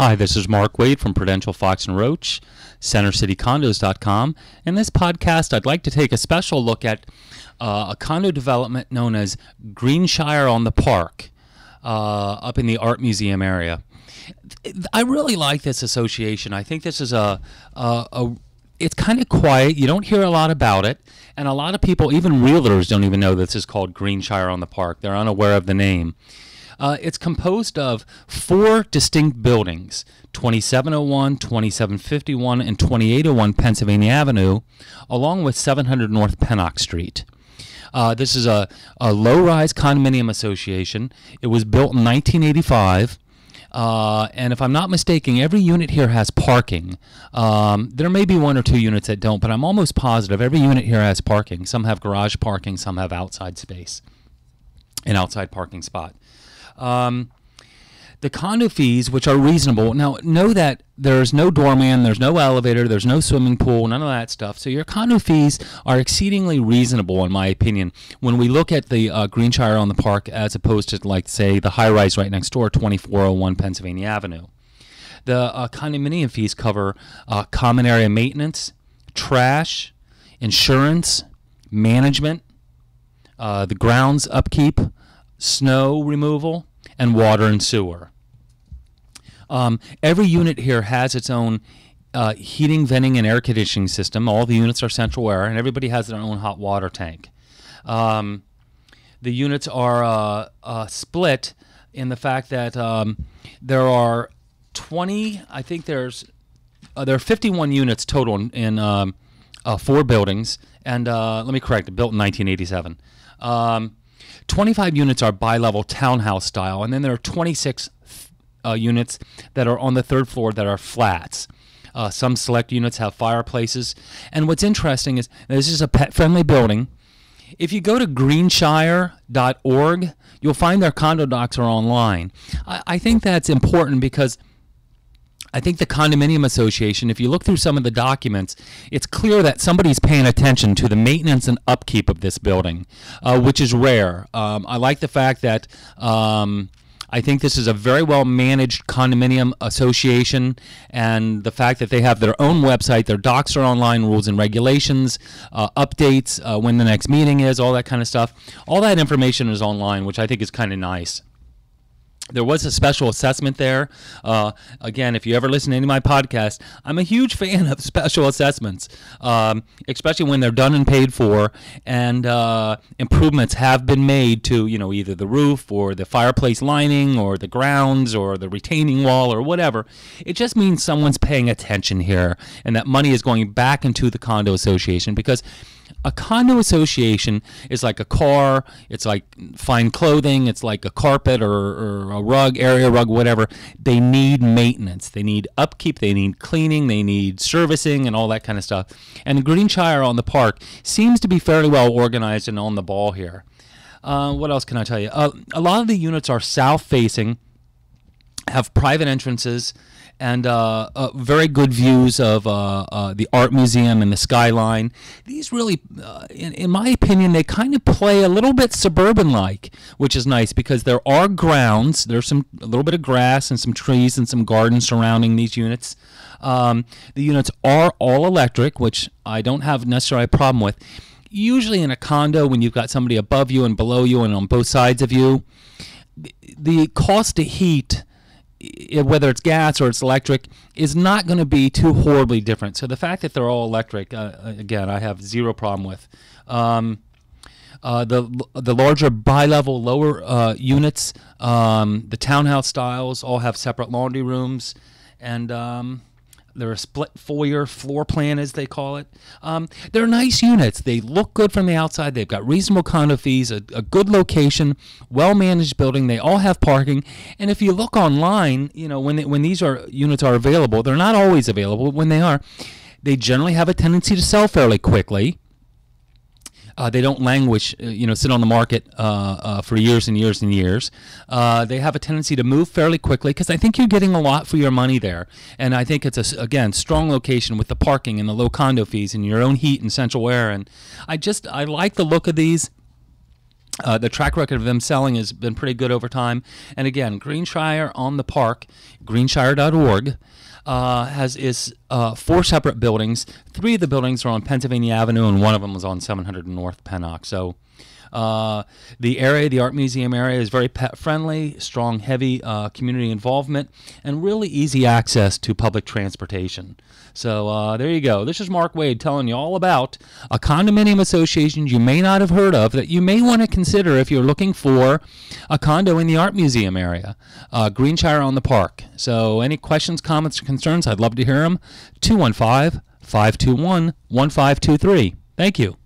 Hi, this is Mark Wade from Prudential Fox and Roach, CenterCityCondos.com. In this podcast, I'd like to take a special look at a condo development known as Greenshire on the Park up in the Art Museum area. I really like this association. I think this is it's kind of quiet. You don't hear a lot about it, and a lot of people, even realtors, don't even know this is called Greenshire on the Park. They're unaware of the name. It's composed of 4 distinct buildings, 2701, 2751, and 2801 Pennsylvania Avenue, along with 700 North Pennock Street. This is a low-rise condominium association. It was built in 1985. And if I'm not mistaken, every unit here has parking. There may be 1 or 2 units that don't, but I'm almost positive every unit here has parking. Some have garage parking, some have outside space, an outside parking spot. The condo fees, which are reasonable. Now, know that there's no doorman, there's no elevator, there's no swimming pool, none of that stuff. So your condo fees are exceedingly reasonable, in my opinion, when we look at the Greenshire on the Park as opposed to, like, say, the high-rise right next door, 2401 Pennsylvania Avenue. The condominium fees cover common area maintenance, trash, insurance, management, the grounds upkeep, snow removal, and water and sewer. Every unit here has its own heating, venting, and air conditioning system. All the units are central air, and everybody has their own hot water tank. The units are split in the fact that there are 20, I think there are 51 units total in 4 buildings, and let me correct it, built in 1987. 25 units are bi-level townhouse style, and then there are 26 units that are on the 3rd floor that are flats. Some select units have fireplaces. And what's interesting is this is a pet-friendly building. If you go to greenshire.org, you'll find their condo docs are online. I think that's important because I think the Condominium Association, if you look through some of the documents, it's clear that somebody's paying attention to the maintenance and upkeep of this building, which is rare. I like the fact that I think this is a very well-managed condominium association, and the fact that they have their own website, their docs are online, rules and regulations, updates, when the next meeting is, all that kind of stuff. All that information is online, which I think is kind of nice. There was a special assessment there. Again, if you ever listen to any of my podcasts, I'm a huge fan of special assessments, especially when they're done and paid for, and improvements have been made to, either the roof or the fireplace lining or the grounds or the retaining wall or whatever. It just means someone's paying attention here, and that money is going back into the condo association, because a condo association is like a car, it's like fine clothing, it's like a carpet or a rug, area rug, whatever. They need maintenance, they need upkeep, they need cleaning, they need servicing and all that kind of stuff. And Greenshire on the Park seems to be fairly well organized and on the ball here. What else can I tell you? A lot of the units are south-facing, have private entrances, and very good views of the Art Museum and the skyline. These really, in my opinion, they kind of play a little bit suburban-like, which is nice because there are grounds. There's a little bit of grass and some trees and some gardens surrounding these units. The units are all electric, which I don't have necessarily a problem with. Usually in a condo, when you've got somebody above you and below you and on both sides of you, the cost to heat, whether it's gas or it's electric, is not going to be too horribly different. So the fact that they're all electric, again, I have zero problem with. The larger bi-level lower units, the townhouse styles, all have separate laundry rooms, and they're a split foyer floor plan, as they call it. They're nice units. They look good from the outside. They've got reasonable condo fees, a good location, well-managed building. They all have parking. And if you look online, when these units are available, they're not always available, but when they are, they generally have a tendency to sell fairly quickly. They don't languish, sit on the market for years and years and years. They have a tendency to move fairly quickly because I think you're getting a lot for your money there. And I think it's again, strong location with the parking and the low condo fees and your own heat and central air. And I like the look of these. The track record of them selling has been pretty good over time. And again, Greenshire on the Park, greenshire.org, is 4 separate buildings. 3 of the buildings are on Pennsylvania Avenue, and 1 of them was on 700 North Pennock. So the area, the art museum area, is very pet friendly, strong, heavy community involvement, and really easy access to public transportation. So there you go. This is Mark Wade telling you all about a condominium association you may not have heard of that you may want to consider if you're looking for a condo in the art museum area. Greenshire on the Park. So any questions, comments, or concerns, I'd love to hear them. 215-521-1523. Thank you.